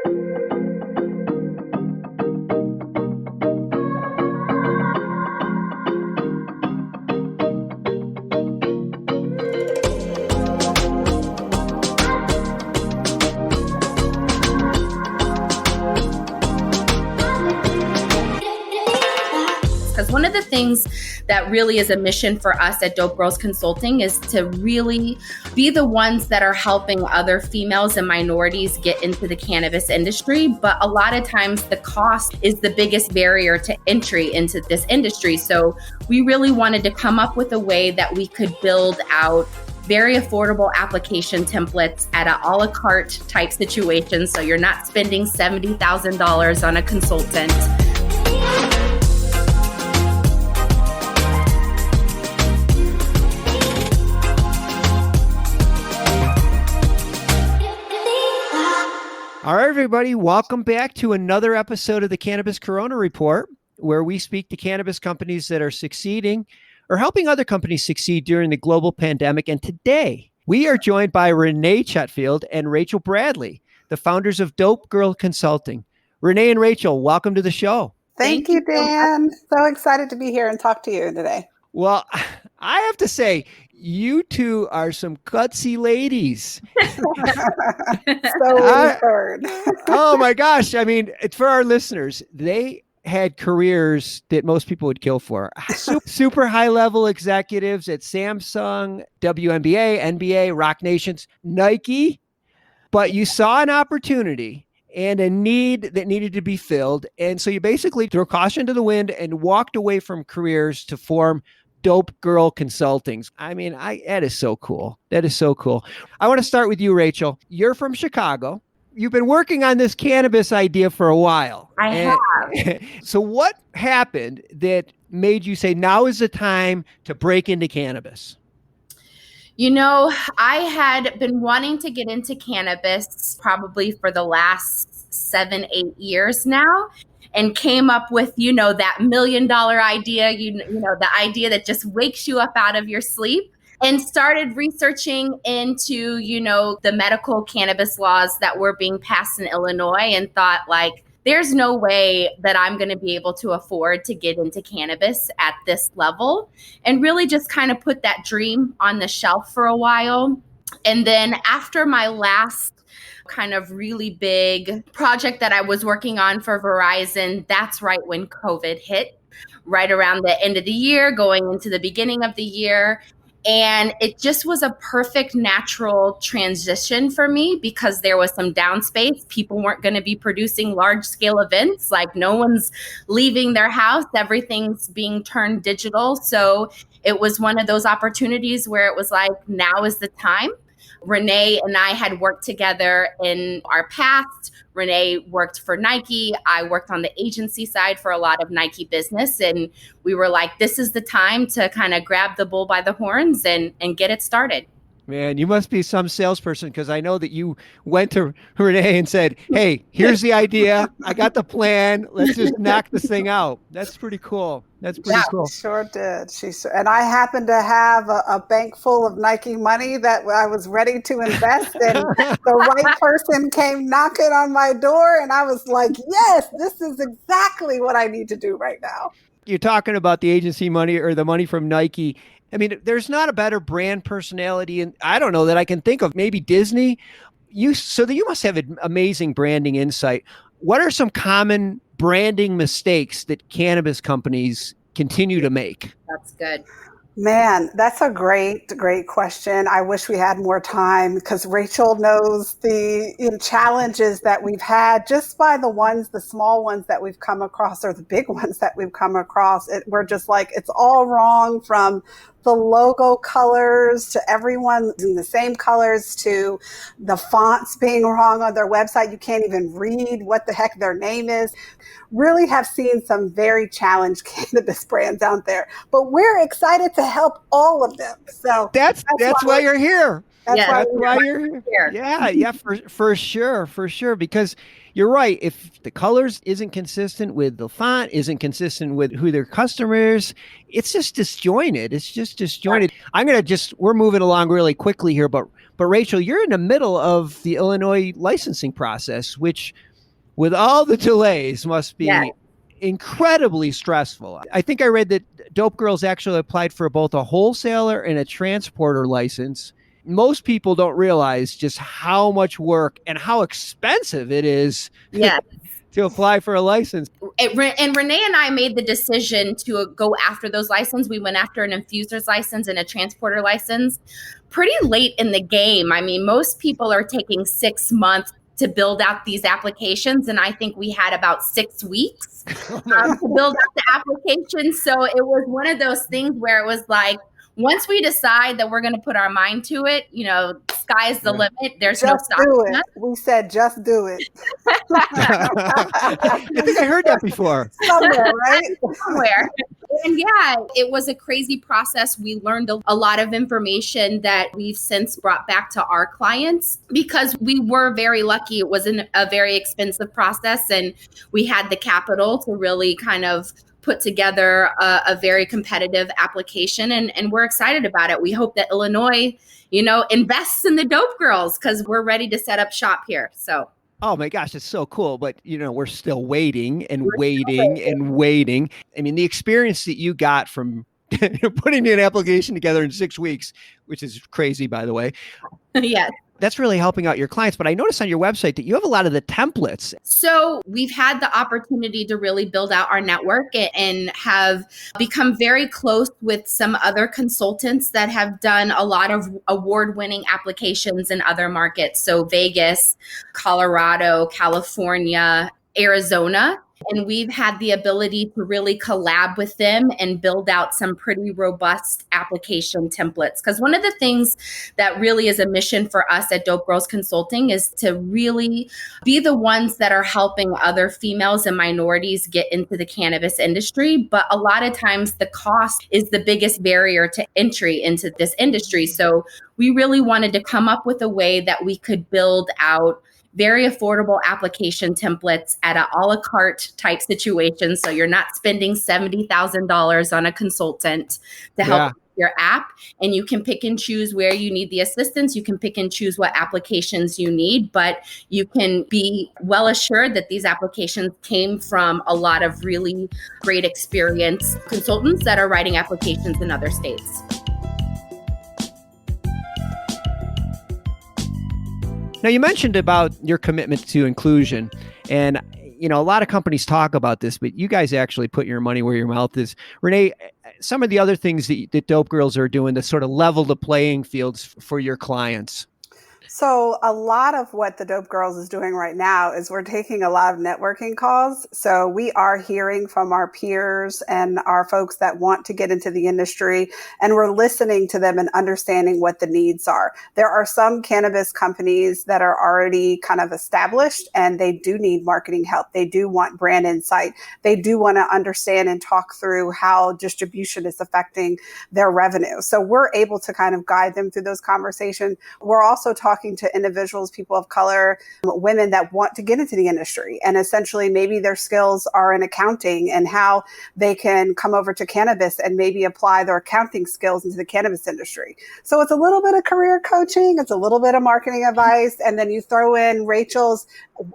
Because one of the things that really is a mission for us at Dope Girls Consulting is to really be the ones that are helping other females and minorities get into the cannabis industry. But a lot of times the cost is the biggest barrier to entry into this industry. So we really wanted to come up with a way that we could build out very affordable application templates at an a la carte type situation. So you're not spending $70,000 on a consultant. All right, everybody, welcome back to another episode of the Cannabis Corona Report, where we speak to cannabis companies that are succeeding or helping other companies succeed during the global pandemic. And today, we are joined by Rene Chatfield and Rachel Bradley, the founders of Dope Girl Consulting. Rene and Rachel, welcome to the show. Thank you, Dan. So excited to be here and talk to you today. Well, I have to say, you two are some gutsy ladies. Oh my gosh. I mean, it's for our listeners. They had careers that most people would kill for. Super high level executives at Samsung, WNBA, NBA, Rock Nations, Nike. But you saw an opportunity and a need that needed to be filled. And so you basically threw caution to the wind and walked away from careers to form Dope Girl Consulting. I mean, that is so cool. That is so cool. I want to start with you, Rachel. You're from Chicago. You've been working on this cannabis idea for a while. I have. So what happened that made you say, now is the time to break into cannabis? You know, I had been wanting to get into cannabis probably for the last 7-8 years now. And came up with, that $1 million idea, the idea that just wakes you up out of your sleep, and started researching into, the medical cannabis laws that were being passed in Illinois, and thought, there's no way that I'm going to be able to afford to get into cannabis at this level, and really just kind of put that dream on the shelf for a while. And then after my last kind of really big project that I was working on for Verizon, that's right when COVID hit, right around the end of the year, going into the beginning of the year. And it just was a perfect natural transition for me because there was some downspace. People weren't going to be producing large scale events. No one's leaving their house. Everything's being turned digital. So it was one of those opportunities where it was now is the time. Rene and I had worked together in our past. Rene worked for Nike. I worked on the agency side for a lot of Nike business. And we were this is the time to kind of grab the bull by the horns and get it started. Man, you must be some salesperson, because I know that you went to Rene and said, hey, here's the idea. I got the plan. Let's just knock this thing out. That's pretty cool. That's pretty cool. Sure did. And I happened to have a bank full of Nike money that I was ready to invest in. The right person came knocking on my door, and I was like, yes, this is exactly what I need to do right now. You're talking about the agency money or the money from Nike. I mean, there's not a better brand personality, and I don't know that I can think of. Maybe Disney. You must have an amazing branding insight. What are some common branding mistakes that cannabis companies continue to make? That's good. Man, that's a great question. I wish we had more time because Rachel knows the challenges that we've had just by the small ones that we've come across or the big ones that we've come across. We're just it's all wrong, from the logo colors to everyone in the same colors to the fonts being wrong on their website. You can't even read what the heck their name is. Really have seen some very challenged cannabis brands out there, but we're excited to help all of them. So that's why you're here. That's why you're here. Yeah, for sure. Because you're right. If the colors isn't consistent with the font, isn't consistent with who their customers, it's just disjointed. We're moving along really quickly here, but Rachel, you're in the middle of the Illinois licensing process, which with all the delays must Yes. be incredibly stressful. I think I read that Dope Girls actually applied for both a wholesaler and a transporter license. Most people don't realize just how much work and how expensive it is Yes. to apply for a license. And Rene and I made the decision to go after those licenses. We went after an infuser's license and a transporter license pretty late in the game. I mean, most people are taking 6 months to build out these applications. And I think we had about 6 weeks to build out the application. So it was one of those things where it was like, once we decide that we're going to put our mind to it, sky's the limit. There's no Just do stopping it. us. We said, just do it. I think I heard that before. Somewhere, right? Somewhere. And yeah, it was a crazy process. We learned a lot of information that we've since brought back to our clients because we were very lucky. It wasn't a very expensive process, and we had the capital to really kind of put together a very competitive application, and we're excited about it. We hope that Illinois, invests in the Dope Girls because we're ready to set up shop here. So. Oh my gosh, it's so cool. But, we're still waiting and waiting and waiting. I mean, the experience that you got from putting an application together in 6 weeks, which is crazy, by the way. Yes. That's really helping out your clients. But I noticed on your website that you have a lot of the templates. So we've had the opportunity to really build out our network and have become very close with some other consultants that have done a lot of award-winning applications in other markets. So Vegas, Colorado, California, Arizona. And we've had the ability to really collab with them and build out some pretty robust application templates. Because one of the things that really is a mission for us at Dope Girls Consulting is to really be the ones that are helping other females and minorities get into the cannabis industry. But a lot of times the cost is the biggest barrier to entry into this industry. So we really wanted to come up with a way that we could build out very affordable application templates at an a la carte type situation. So you're not spending $70,000 on a consultant to help your app, and you can pick and choose where you need the assistance. You can pick and choose what applications you need, but you can be well assured that these applications came from a lot of really great experienced consultants that are writing applications in other states. Now, you mentioned about your commitment to inclusion, and a lot of companies talk about this, but you guys actually put your money where your mouth is. Rene, some of the other things that Dope Girls are doing to sort of level the playing fields for your clients. So a lot of what the Dope Girls is doing right now is we're taking a lot of networking calls. So we are hearing from our peers and our folks that want to get into the industry, and we're listening to them and understanding what the needs are. There are some cannabis companies that are already kind of established, and they do need marketing help. They do want brand insight. They do want to understand and talk through how distribution is affecting their revenue. So we're able to kind of guide them through those conversations. We're also talking to individuals, people of color, women that want to get into the industry. And essentially, maybe their skills are in accounting and how they can come over to cannabis and maybe apply their accounting skills into the cannabis industry. So it's a little bit of career coaching. It's a little bit of marketing advice. And then you throw in Rachel's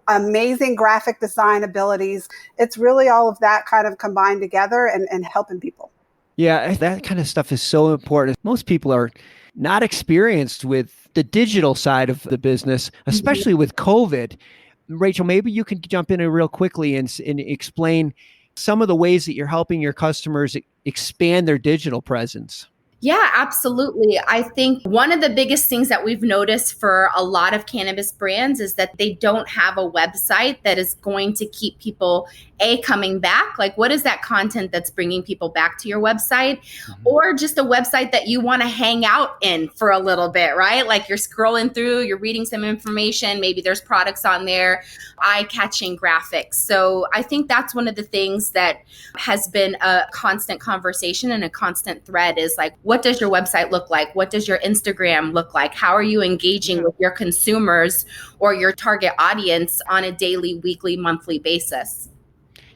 amazing graphic design abilities. It's really all of that kind of combined together and helping people. Yeah, that kind of stuff is so important. Most people are not experienced with the digital side of the business, especially with COVID. Rachel, maybe you can jump in real quickly and explain some of the ways that you're helping your customers expand their digital presence. Yeah, absolutely. I think one of the biggest things that we've noticed for a lot of cannabis brands is that they don't have a website that is going to keep people coming back. Like, what is that content that's bringing people back to your website? Or just a website that you want to hang out in for a little bit, right? Like, you're scrolling through, you're reading some information, maybe there's products on there, eye-catching graphics. So I think that's one of the things that has been a constant conversation and a constant thread is like, what does your website look like? What does your Instagram look like? How are you engaging with your consumers or your target audience on a daily, weekly, monthly basis?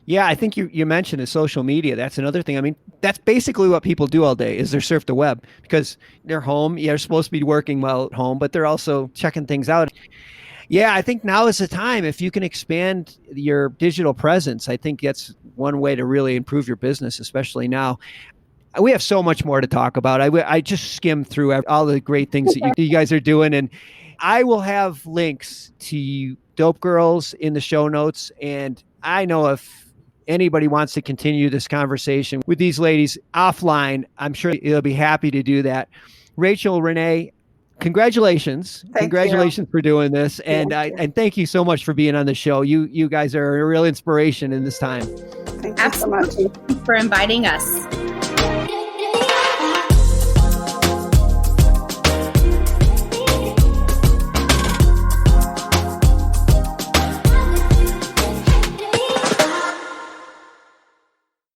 Yeah, I think you mentioned the social media. That's another thing. I mean, that's basically what people do all day is they surf the web because they're home. Yeah, they're supposed to be working well at home, but they're also checking things out. Yeah, I think now is the time. If you can expand your digital presence, I think that's one way to really improve your business, especially now. We have so much more to talk about. I just skimmed through all the great things that you guys are doing, and I will have links to Dope Girls in the show notes. And I know if anybody wants to continue this conversation with these ladies offline, I'm sure they'll be happy to do that. Rachel, Rene, congratulations. Congratulations for doing this. And and thank you so much for being on the show. You guys are a real inspiration in this time. Thank you so much. Thank you for inviting us.